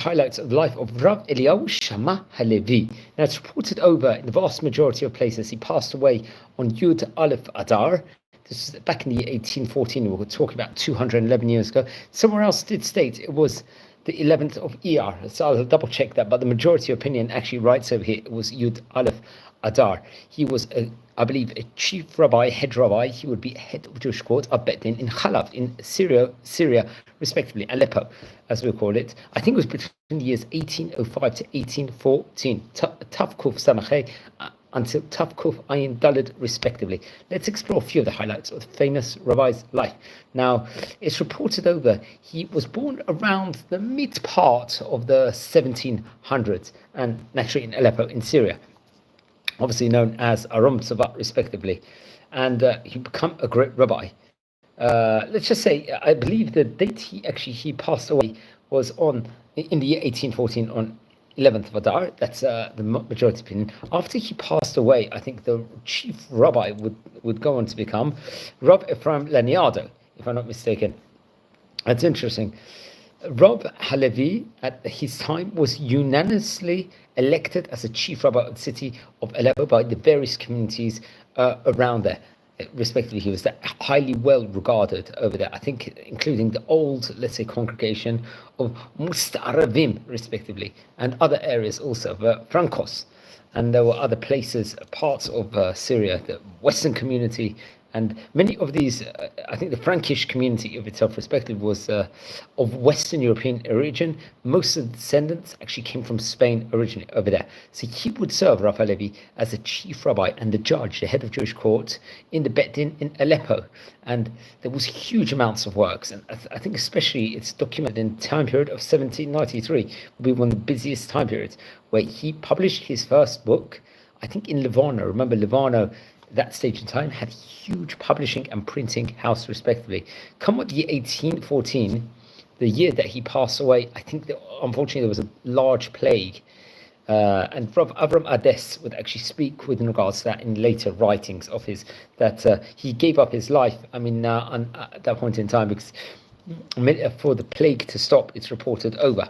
highlights of the life of Rav Eliyahu Shaama HaLevi. Now, it's reported over in the vast majority of places he passed away on Yud Aleph Adar. This is back in the year 1814. We were talking about 211 years ago. Somewhere else did state it was the 11th of Iyar. So I'll double check that, but the majority opinion actually writes over here it was Yud Aleph Adar. He was, I believe, a chief rabbi, head rabbi. He would be head of Jewish court of Din in Halav, in Syria, respectively, Aleppo, as we call it. I think it was between the years 1805 to 1814. Tav Kuf Samachay until Tav Kuf Ayin Dalid, respectively. Let's explore a few of the highlights of the famous rabbi's life. Now, it's reported over he was born around the mid part of the 1700s, and naturally in Aleppo, in Syria, obviously known as Aram Tzavat, respectively, and he became a great rabbi. Let's just say, I believe the date he passed away was in the year 1814 on 11th of Adar. That's the majority opinion. After he passed away, I think the chief rabbi would go on to become Rav Ephraim Laniado, if I'm not mistaken. That's interesting. Rav HaLevi at his time was unanimously elected as a chief rabbi of the city of Aleppo by the various communities around there. Respectively, he was highly well regarded over there. I think, including the old, let's say, congregation of Musta'aravim, respectively, and other areas also, Frankos, and there were other places, parts of Syria, the Western community, and many of these. I think the Frankish community of itself, respectively, was of Western European origin. Most of the descendants actually came from Spain originally over there. So he would serve, Rav HaLevi, as the chief rabbi and the judge, the head of Jewish court, in the Beit Din in Aleppo. And there was huge amounts of works. And I think especially it's documented in the time period of 1793, will be one of the busiest time periods, where he published his first book, I think in Livorno. Remember, Livorno, that stage in time, had a huge publishing and printing house, respectively. Come with the year 1814, the year that he passed away, I think that unfortunately there was a large plague. And Rav Avram Ades would actually speak with regards to that in later writings of his, that he gave up his life, at that point in time, because for the plague to stop, it's reported over.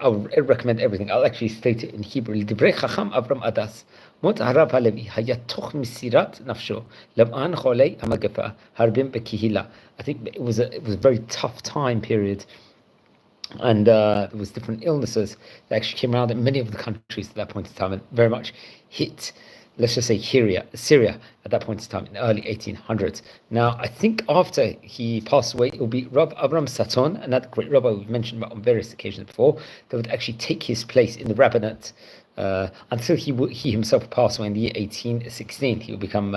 I would recommend everything. I'll actually state it in Hebrew. Divrei Chacham Avram Adas. Mot Harav HaLevi haya toch misirat nafsho lam'an cholei hamagefa harbim bekihila. I think it was a very tough time period, and there was different illnesses that actually came around in many of the countries at that point in time, and very much hit, let's just say, Syria at that point in time in the early 1800s. Now, I think after he passed away, it will be Rav Avram Saton, another great rabbi we've mentioned about on various occasions before, that would actually take his place in the rabbinate until he himself passed away in the year 1816. He would become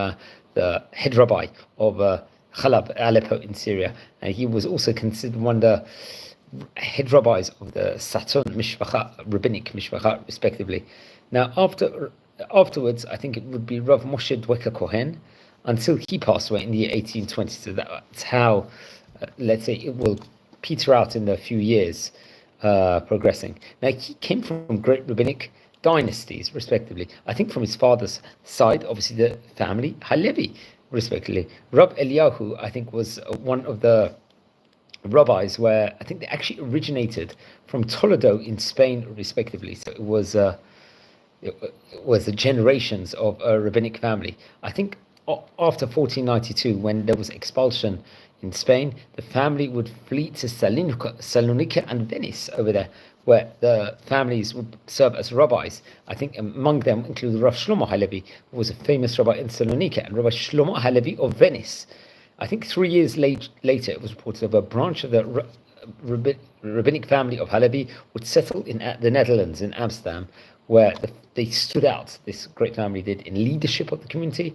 the head rabbi of Halab, Aleppo in Syria. And he was also considered one of the head rabbis of the Saton Mishpacha, rabbinic Mishpacha, respectively. Now, afterwards, I think it would be Rav Moshe Dweka Kohen until he passed away in the year 1820. So that's how, let's say, it will peter out in the few years progressing. Now, he came from great rabbinic dynasties, respectively. I think from his father's side, obviously the family HaLevi, respectively. Rav Eliyahu, I think, was one of the rabbis where I think they actually originated from Toledo in Spain, respectively. So it was the generations of a rabbinic family. I think after 1492, when there was expulsion in Spain, the family would flee to Salonika and Venice over there, where the families would serve as rabbis. I think among them included Rav Shlomo HaLevi, who was a famous rabbi in Salonika, and Rabbi Shlomo HaLevi of Venice. I think 3 years later, it was reported of a branch of the rabbinic family of HaLevi would settle in the Netherlands, in Amsterdam, where they stood out, this great family did, in leadership of the community.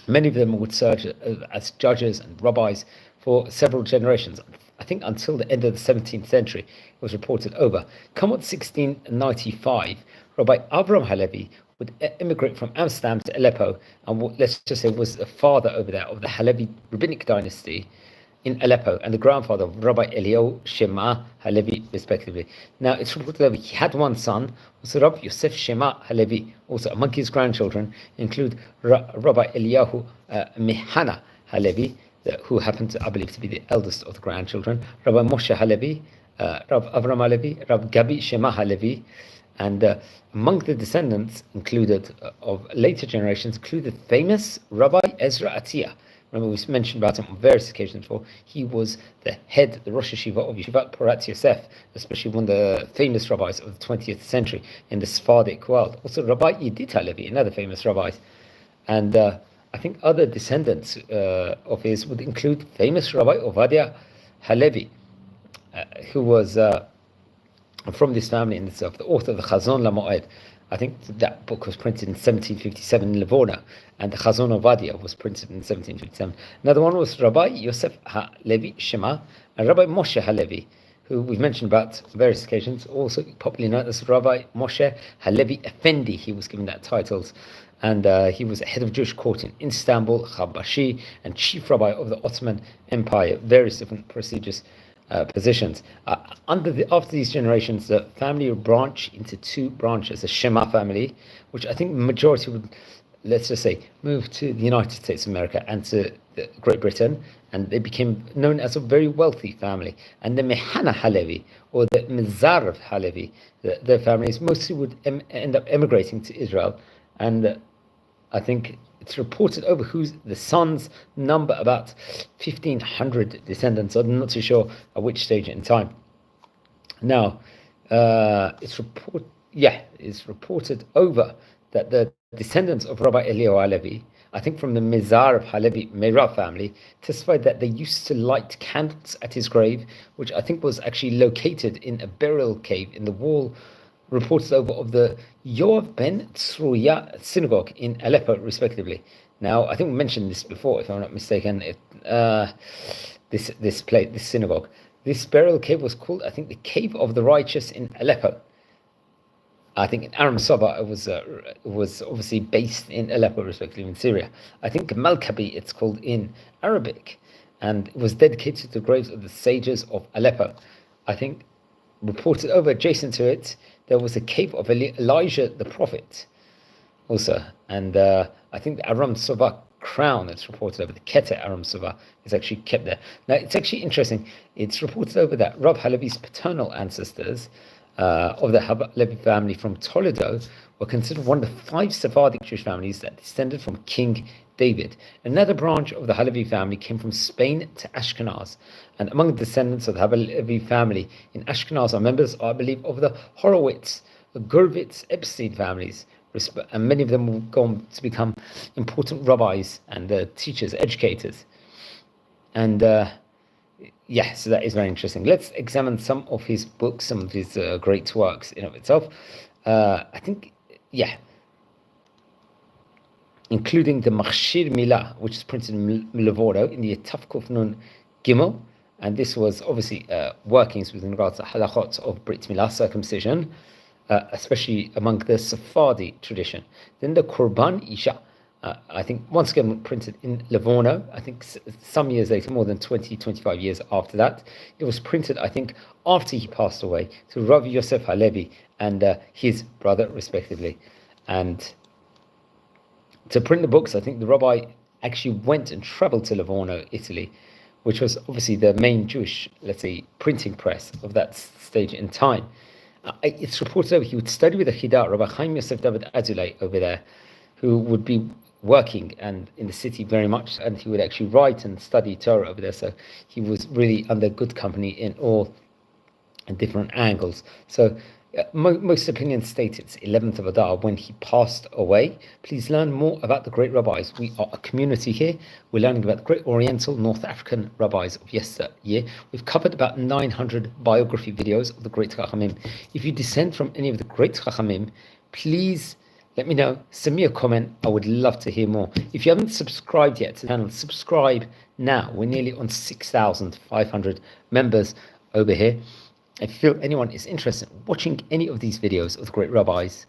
Many of them would serve as judges and rabbis for several generations. I think until the end of the 17th century, it was reported over. Come on 1695, Rabbi Avram HaLevi would immigrate from Amsterdam to Aleppo, and let's just say was the father over there of the HaLevi rabbinic dynasty in Aleppo, and the grandfather of Rabbi Eliyahu Shema HaLevi, respectively. Now, it's reported that he had one son, also Rabbi Yosef Shema HaLevi. Also, among his grandchildren include Rabbi Eliyahu Mehana HaLevi, who happened to, I believe, to be the eldest of the grandchildren, Rabbi Moshe HaLevi, Rav Avram HaLevi, Rav Gabi Shema HaLevi, and among the descendants included of later generations included famous Rabbi Ezra Atiyah. Remember, we mentioned about him on various occasions before. He was the head, the Rosh Yeshiva of Yeshivat Porat Yosef, especially one of the famous rabbis of the 20th century in the Sephardic world. Also, Rabbi Yedit HaLevi, another famous rabbi. And I think other descendants of his would include famous Rabbi Ovadia HaLevi, who was from this family in itself, the author of the Chazon LaMoed. I think that book was printed in 1757 in Livorno, and the Chazon Ovadia was printed in 1757. Another one was Rabbi Yosef HaLevi Shema and Rabbi Moshe HaLevi, who we've mentioned about on various occasions, also popularly known as Rabbi Moshe HaLevi Effendi. He was given that titles, and he was head of Jewish court in Istanbul, Chabashi, and chief rabbi of the Ottoman Empire, various different prestigious positions. After these generations, the family would branch into two branches: the Shema family, which I think the majority would, let's just say, move to the United States of America and to Great Britain, and they became known as a very wealthy family. And the Mehana HaLevi, or the Mizar HaLevi, their families mostly would end up emigrating to Israel, and I think it's reported over whose the sons number about 1,500 descendants. I'm not too sure at which stage in time. Now, it's reported over that the descendants of Rabbi Eliyahu HaLevi, I think from the Mizar of HaLevi Meirav family, testified that they used to light candles at his grave, which I think was actually located in a burial cave in the wall, reported over of the Yoav ben Tzruya synagogue in Aleppo, respectively. Now, I think we mentioned this before, if I'm not mistaken. This synagogue, this burial cave was called, I think, the Cave of the Righteous in Aleppo. I think in Aram Sova it was obviously based in Aleppo, respectively in Syria. I think Malkabi it's called in Arabic, and it was dedicated to the graves of the sages of Aleppo. I think reported over adjacent to it there was a cave of Elijah the prophet also, and I think the Aram Sova crown that's reported over the Keter Aram Sova is actually kept there. Now it's actually interesting, it's reported over that Rav HaLevi's paternal ancestors of the HaLevi family from Toledo were considered one of the 5 Sephardic Jewish families that descended from King David. Another branch of the HaLevi family came from Spain to Ashkenaz, and among the descendants of the HaLevi family in Ashkenaz are members, I believe, of the Horowitz, the Gurvitz, Epstein families, and many of them will go on to become important rabbis and teachers, educators. And so that is very interesting. Let's examine some of his books, some of his great works in of itself. I think, including the Machshir Milah, which is printed in Livorno in the Tafkuf Nun Gimel, and this was obviously workings with regards to halachot of Brit Milah, circumcision, especially among the Sephardi tradition. Then the Korban Isha, I think once again printed in Livorno, I think some years later, more than 25 years after that. It was printed, I think, after he passed away, to Rav Yosef HaLevi and his brother, respectively. And to print the books, I think the rabbi actually went and traveled to Livorno, Italy, which was obviously the main Jewish, let's say, printing press of that stage in time. It's reported over he would study with the Chidah, Rabbi Chaim Yosef David Azulay over there, who would be working and in the city very much, and he would actually write and study Torah over there. So he was really under good company in all different angles. So most opinions state it's 11th of Adar when he passed away. Please learn more about the great rabbis. We are a community here. We're learning about the great Oriental North African rabbis of yesteryear. We've covered about 900 biography videos of the great Chachamim. If you descend from any of the great Chachamim, please let me know. Send me a comment. I would love to hear more. If you haven't subscribed yet to the channel, subscribe now. We're nearly on 6,500 members over here. If you feel anyone is interested in watching any of these videos of the great rabbis'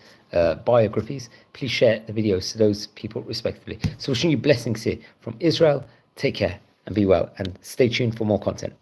biographies, please share the videos to those people respectively. So wishing you blessings here from Israel. Take care and be well, and stay tuned for more content.